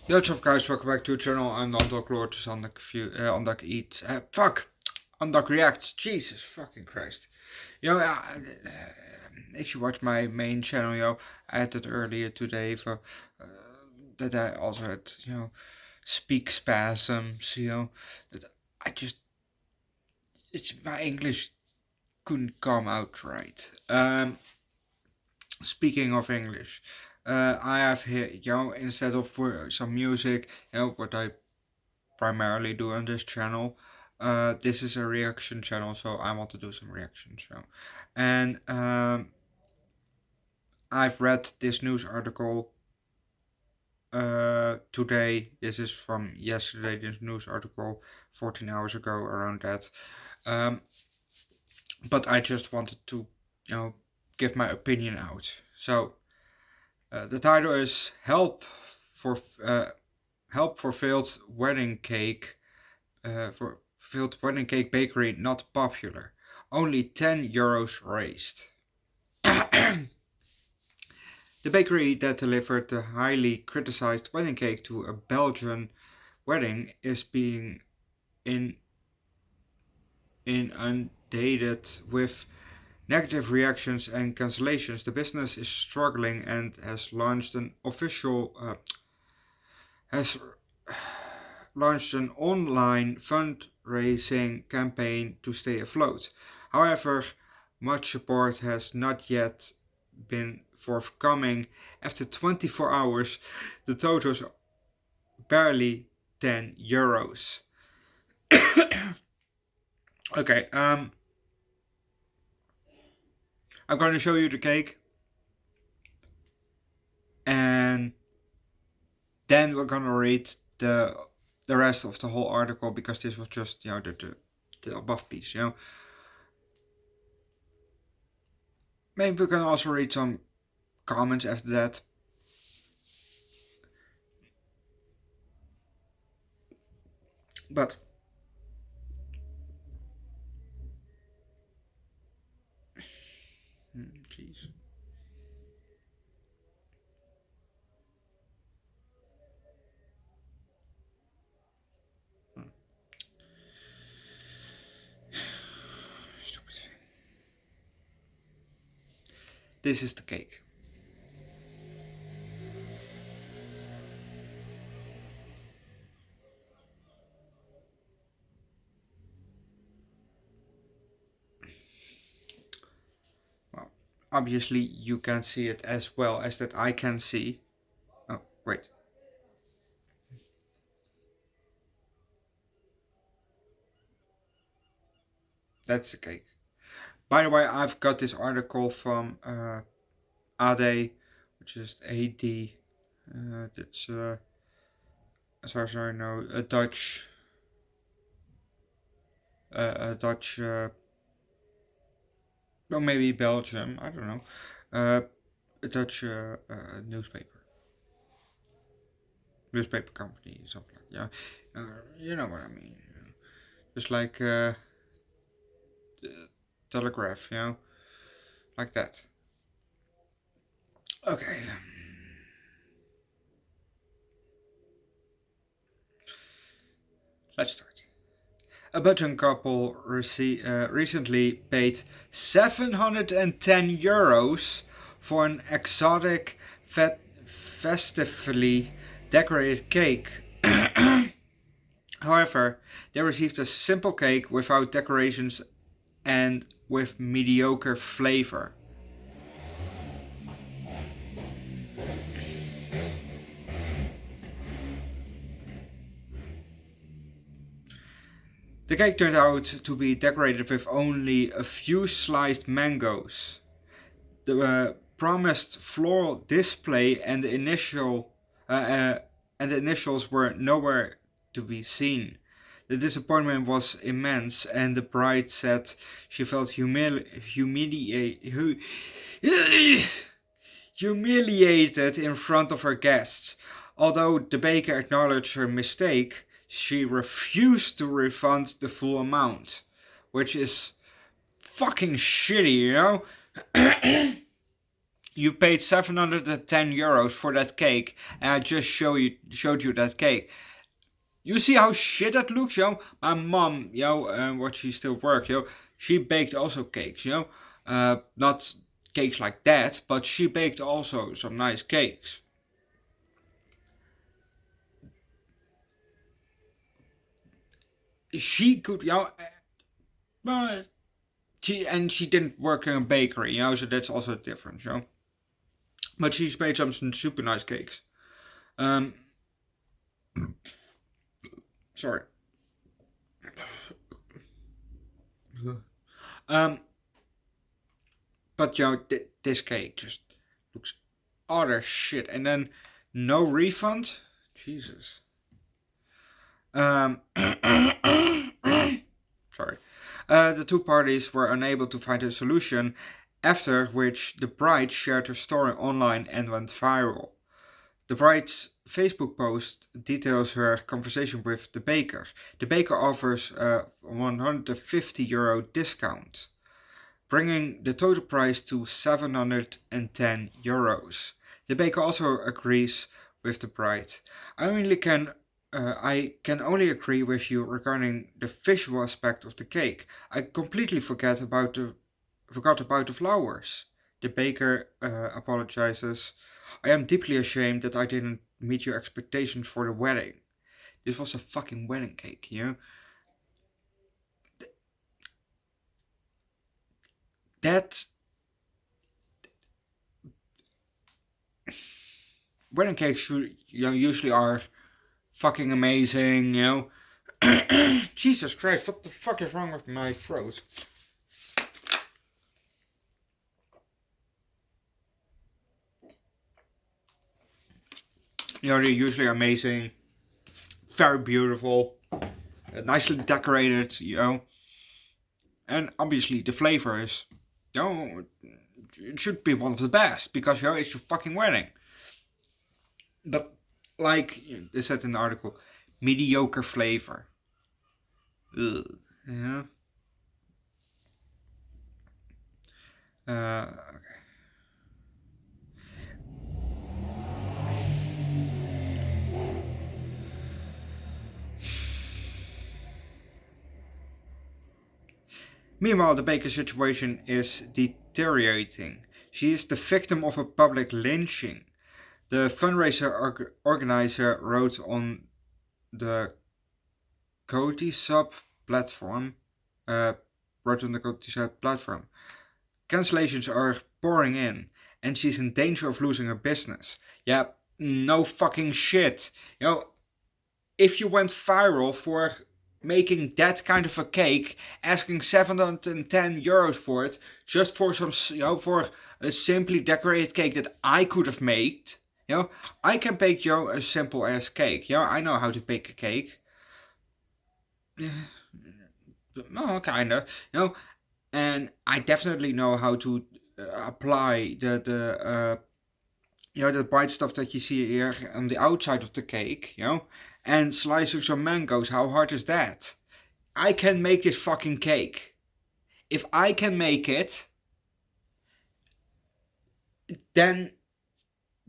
Yo, what's up guys, welcome back to the channel. I'm the Underdog Lord, this is Underdog Eats, Underdog Reacts, Jesus fucking Christ. If you watch my main channel, I had it earlier today for, that I also had, speak spasms, that I just, my English couldn't come out right. Speaking of English, I have here, instead of some music, what I primarily do on this channel, this is a reaction channel, so I want to do some reactions. And I've read this news article today. This is from yesterday, this news article, 14 hours ago, around that. But I just wanted to, give my opinion out. So the title is Help for Failed Wedding Cake Bakery Not Popular. Only €10 raised. The bakery that delivered the highly criticized wedding cake to a Belgian wedding is being inundated with negative reactions and cancellations. The business is struggling and has launched an online fundraising campaign to stay afloat. However, much support has not yet been forthcoming. After 24 hours, the total is barely €10. Okay, I'm going to show you the cake, and then we're going to read the rest of the whole article, because this was just, the above piece, Maybe we can also read some comments after that. But jeez. Stupid thing. This is the cake. Well, obviously you can see it as well as that I can see. Oh, wait. That's the cake. By the way, I've got this article from AD, which is AD. That's as far as I know, a Dutch, well, maybe Belgium. I don't know. A Dutch newspaper company, something like that. You know what I mean. Just like the Telegraph, like that. Okay. Let's start. A Belgian couple recently paid €710 for an exotic, festively decorated cake. However, they received a simple cake without decorations and with mediocre flavor. The cake turned out to be decorated with only a few sliced mangoes. The promised floral display and the initials were nowhere to be seen. The disappointment was immense, and the bride said she felt humiliated in front of her guests. Although the baker acknowledged her mistake, she refused to refund the full amount, which is fucking shitty, You paid 710 euros for that cake, and I just showed you that cake. You see how shit that looks, yo? My mom, what she still works, she baked also cakes, not cakes like that, but she baked also some nice cakes. She could, but she didn't work in a bakery, so that's also different, But she's made some super nice cakes. Um, sorry. Um, but this cake just looks utter shit, and then no refund. Jesus. Sorry. The two parties were unable to find a solution, after which the bride shared her story online and went viral. The bride's Facebook post details her conversation with the baker. The baker offers a €150 discount, bringing the total price to €710. The baker also agrees with the bride. I can only agree with you regarding the visual aspect of the cake. I completely forgot about the flowers. The baker apologizes. I am deeply ashamed that I didn't meet your expectations for the wedding. This was a fucking wedding cake, That wedding cakes usually are fucking amazing, Jesus Christ, what the fuck is wrong with my throat? They're usually amazing, very beautiful, nicely decorated, and obviously the flavor is, it should be one of the best because it's your fucking wedding. But like they said in the article, mediocre flavor. Ugh, yeah. Okay. Meanwhile, the baker's situation is deteriorating. She is the victim of a public lynching. The fundraiser organizer wrote on the Coty sub platform. Cancellations are pouring in, and she's in danger of losing her business. Yeah, no fucking shit. If you went viral for making that kind of a cake, asking €710 for it, just for some, for a simply decorated cake that I could have made. I can bake a simple ass cake. I know how to bake a cake. No, kinda. And I definitely know how to apply the white stuff that you see here on the outside of the cake, and slicing some mangoes. How hard is that? I can make this fucking cake. If I can make it, then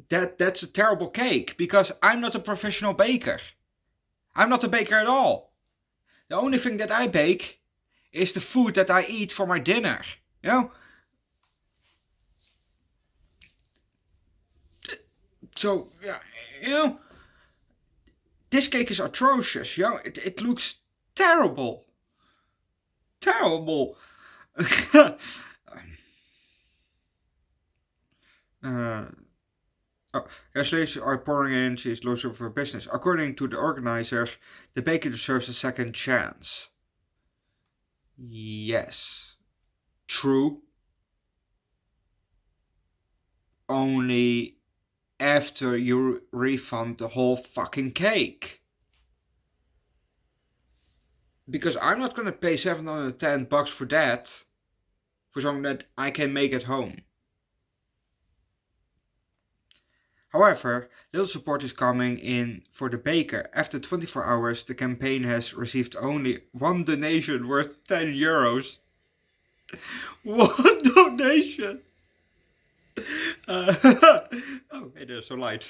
that's a terrible cake because I'm not a professional baker. I'm not a baker at all. The only thing that I bake is the food that I eat for my dinner. So, this cake is atrocious, it looks terrible. Terrible. Cancellations are pouring in, she is losing her business. According to the organizer, the baker deserves a second chance. Yes. True. Only after you refund the whole fucking cake. Because I'm not gonna pay $710 for that. For something that I can make at home. However, little support is coming in for the baker. After 24 hours, the campaign has received only one donation worth €10. One donation! Uh, oh, hey, there's so light.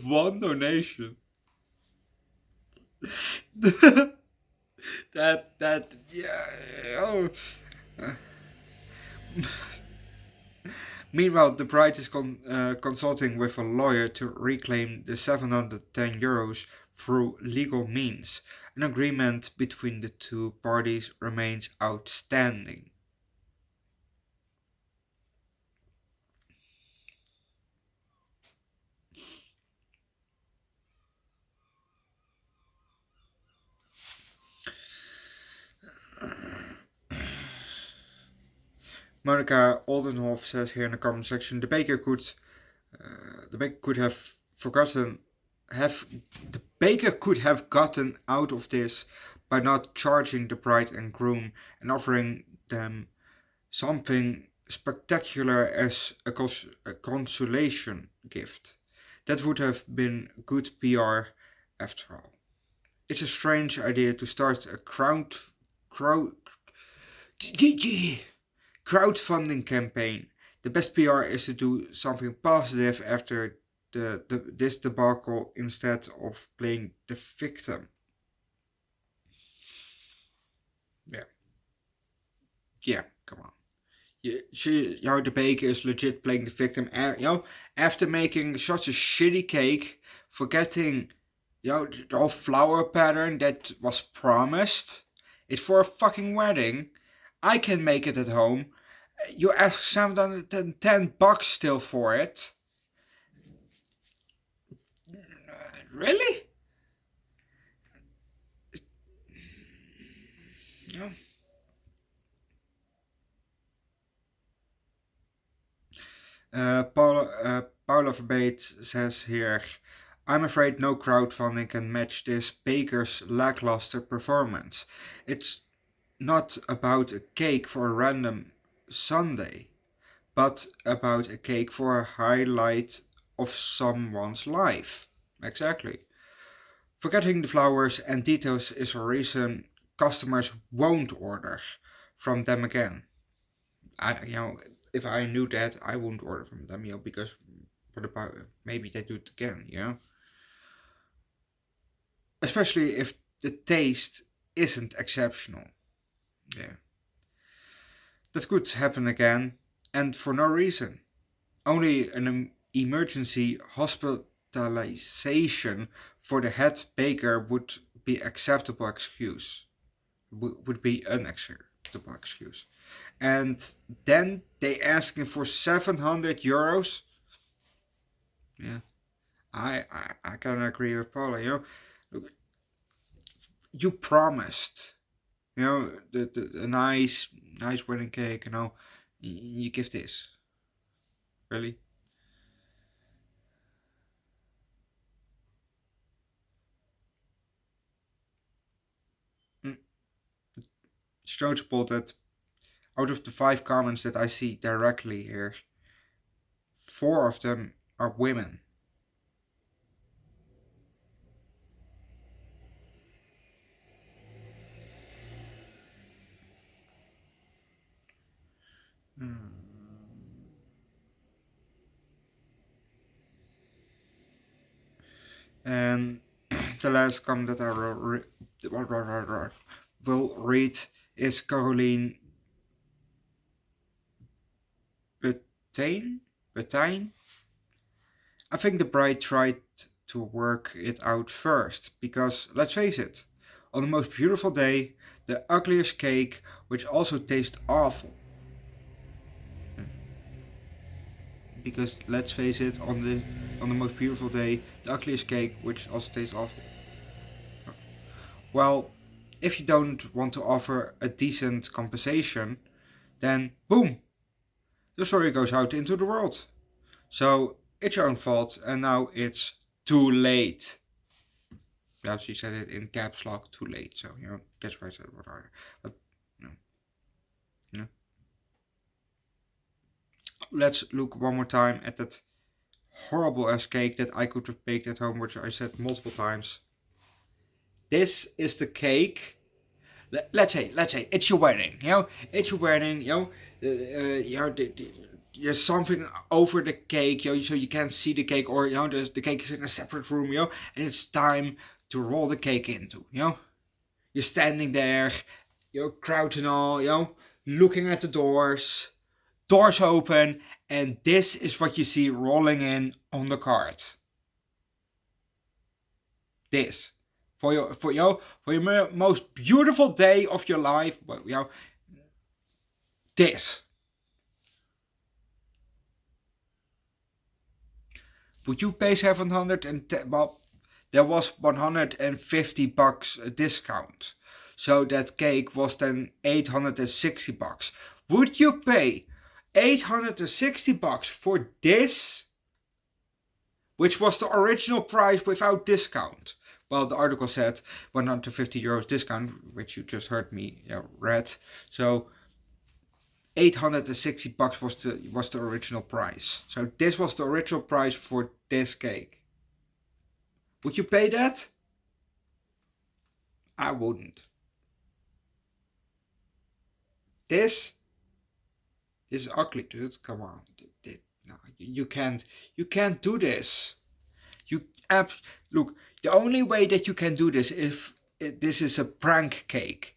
One donation. Yeah. Oh. Uh, Meanwhile, the bride is consulting with a lawyer to reclaim the €710 through legal means. An agreement between the two parties remains outstanding. Monica Oldenhoff says here in the comment section, the baker could have forgotten have the baker could have gotten out of this by not charging the bride and groom and offering them something spectacular as a consolation gift. That would have been good PR after all. It's a strange idea to start a crowd crowdfunding campaign. The best PR is to do something positive after this debacle instead of playing the victim. Yeah, yeah, come on. The baker is legit playing the victim. After making such a shitty cake, forgetting, the whole flower pattern that was promised. It's for a fucking wedding. I can make it at home. You ask $710 still for it. Really? Yeah. Paula Verbeet says here, I'm afraid no crowdfunding can match this baker's lackluster performance. It's not about a cake for a random Sunday, but about a cake for a highlight of someone's life. Exactly. Forgetting the flowers and details is a reason customers won't order from them again. If I knew that, I wouldn't order from them, because for the maybe they do it again. Especially if the taste isn't exceptional. Yeah, that could happen again, and for no reason. Only an emergency hospitalization for the head baker would be acceptable excuse. Would be unacceptable excuse. And then they asking for €700. Yeah, I can agree with Paula. You promised, the nice wedding cake. You give this, really. Mm. It's notable that out of the 5 comments that I see directly here, 4 of them are women. Mm. And the last comment that I will read is Caroline Bettain. Bettain. I think the bride tried to work it out first, because let's face it, on the most beautiful day, the ugliest cake, which also tastes awful. Because let's face it, on the most beautiful day, the ugliest cake, which also tastes awful. Well, if you don't want to offer a decent compensation, then boom, the story goes out into the world. So it's your own fault, and now it's too late. Yeah, she said it in caps lock, too late. So that's why I said what are. But no, no. Let's look one more time at that horrible ass cake that I could have baked at home, which I said multiple times. This is the cake. Let's say it's your wedding. It's your wedding. there's something over the cake, so you can't see the cake, or the cake is in a separate room, and it's time to roll the cake into, You're standing there, crowd and all, looking at the doors open, and this is what you see rolling in on the cart. This. For your most beautiful day of your life, this. Would you pay 710? Well, there was $150 a discount, so that cake was then $860. Would you pay $860 for this, which was the original price without discount? Well, the article said €150 discount, which you just heard me read. So $860 was the original price. So this was the original price for this cake. Would you pay that? I wouldn't. This is ugly, dude. Come on. No, you can't do this. Look, the only way that you can do this if this is a prank cake,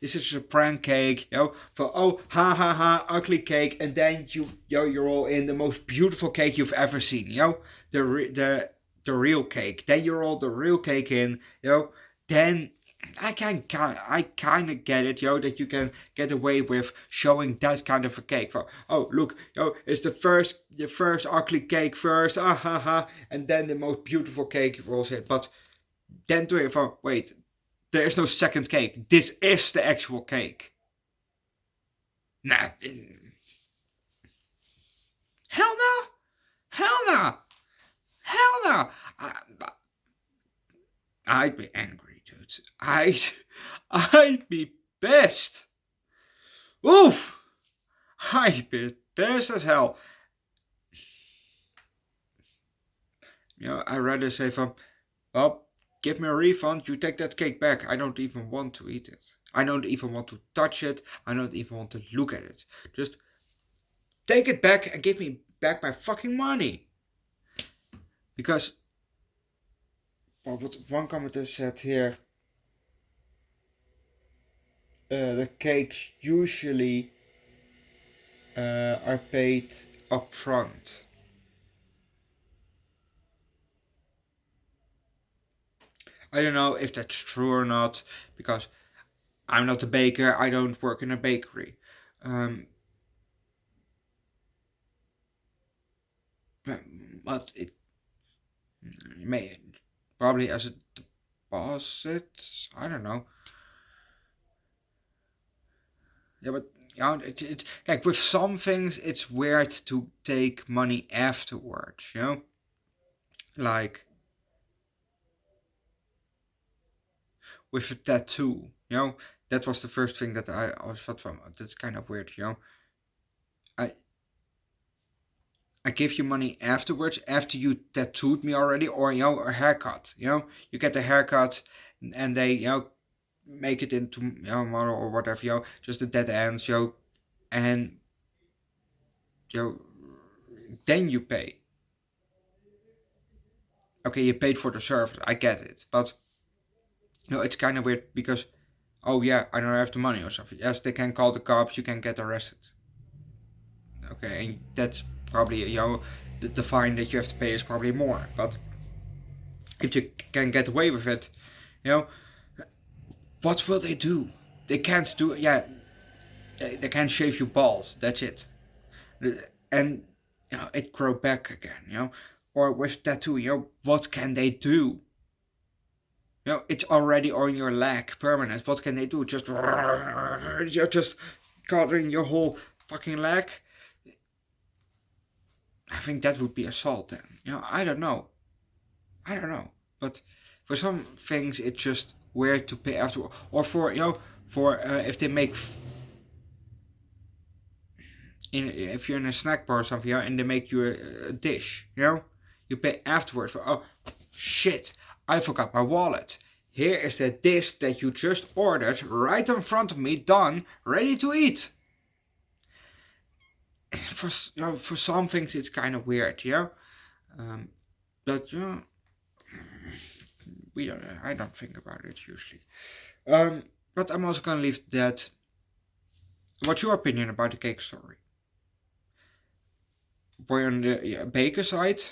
this is a prank cake, for ha ha ha, ugly cake, and then you're all in the most beautiful cake you've ever seen, the real cake. Then you're all the real cake in, then I kind of get it, that you can get away with showing that kind of a cake. For, look, it's the first ugly cake first, ha ha, and then the most beautiful cake rolls in. But then do it for, wait, there is no second cake. This is the actual cake. Nah. Hell no! Hell no! Hell no! I'd be angry, dude. I'd be pissed. Oof! I'd be pissed as hell. I'd rather say well, give me a refund, you take that cake back. I don't even want to eat it. I don't even want to touch it. I don't even want to look at it. Just take it back and give me back my fucking money. Because, well, what one commenter said here, the cakes usually are paid up front. I don't know if that's true or not, because I'm not a baker, I don't work in a bakery. But it may probably as a deposit, I don't know. Yeah, but it's like with some things it's weird to take money afterwards, like with a tattoo, that was the first thing that I always thought from. That's kind of weird, I give you money afterwards, after you tattooed me already, or a haircut. You get a haircut, and they make it into model or whatever. Just the dead ends, and then you pay. Okay, you paid for the service. I get it, but it's kind of weird because, oh yeah, I don't have the money or something. Yes, they can call the cops. You can get arrested. Okay, and that's probably the fine that you have to pay is probably more. But if you can get away with it, what will they do? They can't do they can't shave you balls. That's it. And it grow back again. Or with tattoo, what can they do? It's already on your leg, permanent. What can they do? You're just covering your whole fucking leg. I think that would be assault then. I don't know. But for some things it's just weird to pay after, or for if they make if you're in a snack bar or something, and they make you a dish, you pay afterwards for, oh shit, I forgot my wallet. Here is the dish that you just ordered right in front of me, done, ready to eat. for some things it's kind of weird, but we don't. I don't think about it usually. But I'm also gonna leave that. What's your opinion about the cake story? Were you on the baker side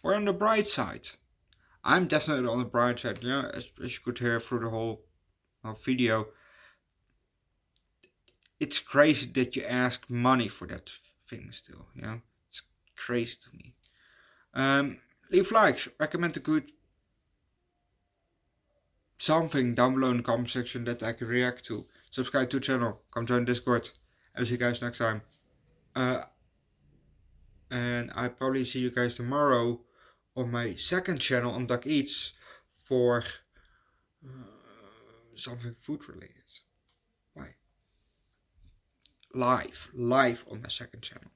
or on the bride side? I'm definitely on the bride side. As you could hear through the whole video, it's crazy that you ask money for that thing still. It's crazy to me. Leave likes, recommend a good something down below in the comment section that I can react to. Subscribe to the channel, come join Discord. I'll see you guys next time. And I probably see you guys tomorrow on my second channel, Underdog Eats, for something food related. Bye. Live on my second channel.